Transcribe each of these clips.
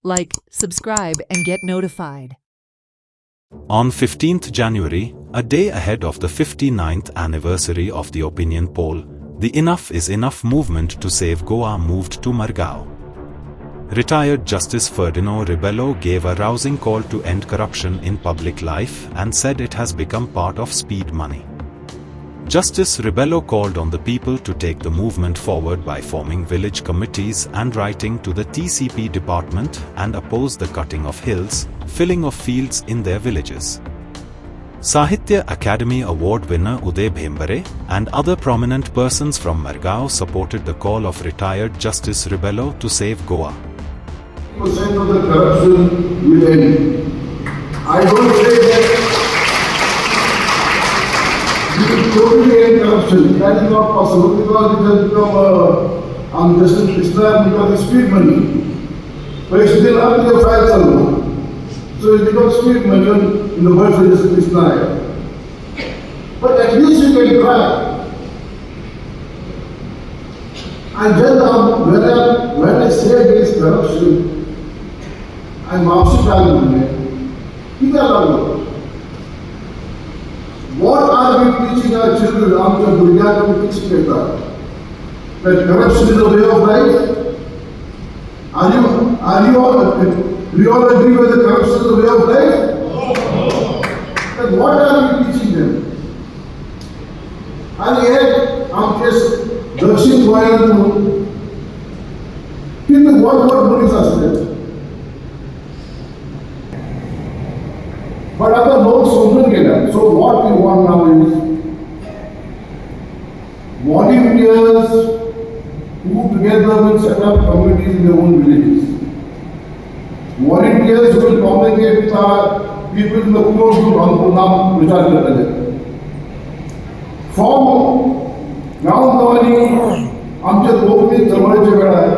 Like, subscribe, and get notified. On 15th January, a day ahead of the 59th anniversary of the opinion poll, the Enough is Enough movement to save Goa moved to Margao. Retired Justice Ferdinand Rebello gave a rousing call to end corruption in public life and said it has become part of speed money. Justice Rebello called on the people to take the movement forward by forming village committees and writing to the TCP department and oppose the cutting of hills, filling of fields in their villages. Sahitya Academy Award winner Uday Bhembare and other prominent persons from Margao supported the call of retired Justice Rebello to save Goa. Percent of the corruption will end. I don't say that you will totally end corruption. That is not possible because it has become just an Islam because it's speed money. But it's still up to the 5,000. So it becomes speed money in the words of Islam. But at least you can try. And then when I say against corruption, I'm also telling you, what are we teaching our children after Bulgaria teaching that corruption is a way of life? Do you all agree with the corruption is a way of life? Then what are we teaching them? And yet, I'm just Dakshin Goyan to what police are saying. But other लोग समझ गए. So what we want now is volunteers who together will set up communities in their own villages. Volunteers will communicate with our people in the poor who नाम विचार करते हैं. From गांव-गावांनी आमच्या लोकनी चळवळीच्या वेळार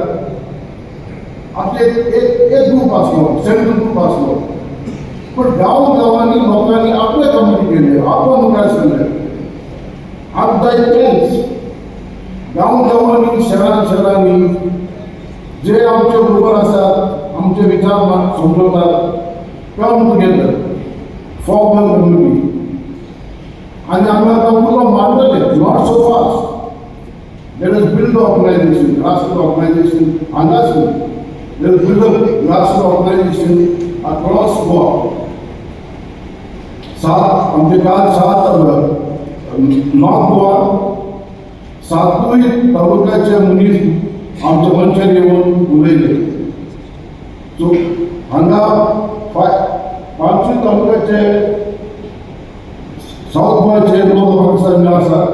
आमचे एक ग्रुप असलो, सेंट्रल ग्रुप असलो. पण गांव-गावांनी लोकांनी आपले कमिटी केले, आपण मुखार सरले. आमचा एक गांव-गावांनी शहरांनी जे आमचे बरोबर असतात, आमचे विचार समजवतात, come together, form a community. And आम्हाला पुन्हा मांडले, not so fast. Let us build the organization, grassroots organization, and that's it. Let us build a grassroots organization across Goa. आमचे काल 7 नॉर्थ गोवा 7 तालुक्याचे मनीस आमच्या मंचार येऊन उलयले. सो हांगा 5 तालुक्याचे साऊथ गोवाचे लोक पाकिस्तान आसात.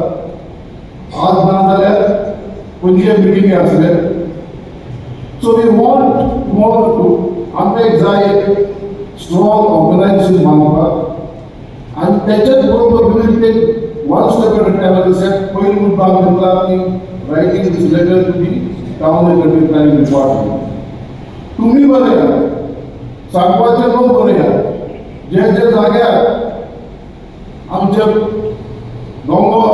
आज ना जाल्यार पयलीचे मिटिंगे आसले. So we want more to आमकां एक जाय स्ट्रॉंग ऑर्गनायझेशन बांदपाक. आणि त्याच्याच बरोबर will take one step at a time. as I said, पहिली मुद्दा घेतला की writing this letter to the town electric planning department. तुम्ही बरे या, सांगपाचे लोक बरे या, जे जाग्यार आमचे दोंगर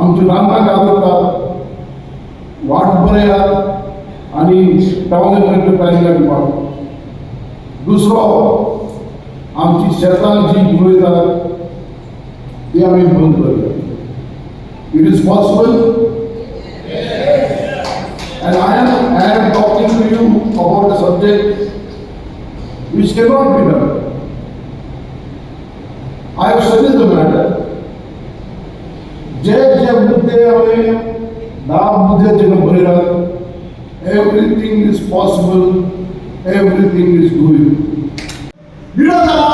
आमचे रानाक आवडटात, वाट बरे या आणि टाउन इलेक्ट्रिक प्लॅनिंग डिपार्टमेंट. दुसरो आमची शेतां जी उडयतात ती आमी बंद करूया. It is possible. And I am talking to you about a subject which cannot be done. I have studied the matter. जे मुद्दे आम्ही 10 मुद्दे जे बरयतात, everything is possible, everything is doable. विरोधाला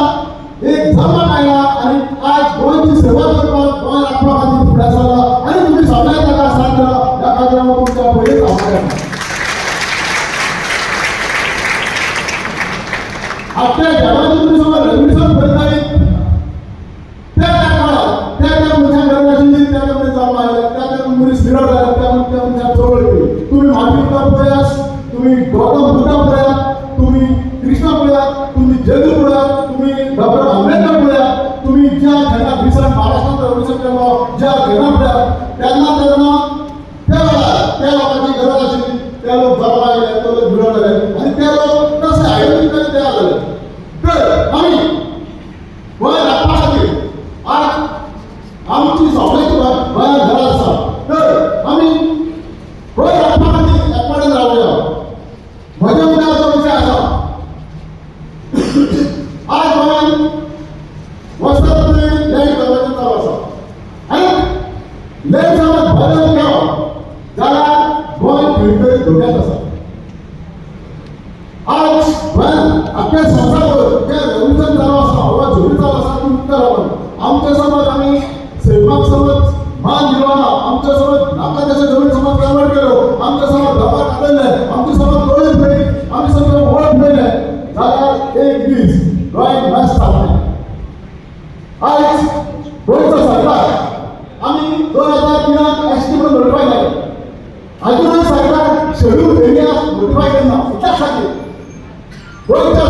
एक धर्म आयला आणि आज गोंयची सेवा करपाक गोंय राखपा खातीर फुडें सरला आणि तुम्ही सगळ्यांक ताका साथ दिला. ह्या खातीर हांव तुमच्या पयलींच आभारी आसा. आपल्या जगात तुम्ही सगळं रेव्होल्युशन पळयताय त्या काळात त्या मनशां गरज आशिल्ली, त्या मनीस जल्म आयले, त्या मनीस निरो जाले, त्या मनशां चळवळ केली. तुम्ही मार्टिन पळयात, तुम्ही गौतम बुद्धा पळयात, तुम्ही कृष्णा पळयात, तुम्ही जेजू पळयात, तुम्ही डॉक्टर आंबेडकर पळयात, तुम्ही ज्या जेन्ना बिसार महाराष्ट्रात रेव्होल्युशन केलो ज्या घेणा पळयात तेन्ना त्या वेळार त्या लोकांची गरज आशिल्ली, ते लोक जल्म आयले, ते लोक निरो जाले आणि ते लोक कशे आयले विचार तयार झाले तर आम्ही गोंय राखपा खातीर आज आमची सगळ्याची गोंयांत घरां आसा तर आमी गोंय राखपा खातीर एकवटान रावया. म्हज्या मुद्द्याचो विशय आसा आज गोंयांत वर्सां तरी लँड कन्वर्जन चालू आसा आनी लँड समज बदल केलो जाल्यार गोंय खंय धोक्यात आसा. आज गोंयांत आख्या संवसारभर जे रेव्होल्युशन चालू आसा वा झुली चालू आसा ती उक्त्या लागून आमचे समज आमी सैमाक समज मान दिलो ना, आमचे समज नाका तशें जमीन समज कन्वर्ट केलो, आमचे समज धर्माक काडले, आमचे समज दोळे पयली, आमी समज वळख पयले जाल्यार एक दीस गोंय नश्ट जातलें. आज गोंयचो सरकार आमी 2003 एसटी म्हणून नोटिफाय केलें. अजूनय सरकार शेड्यूल एरिया नोटिफाय केन्ना कित्याक खातीर गोंयच्या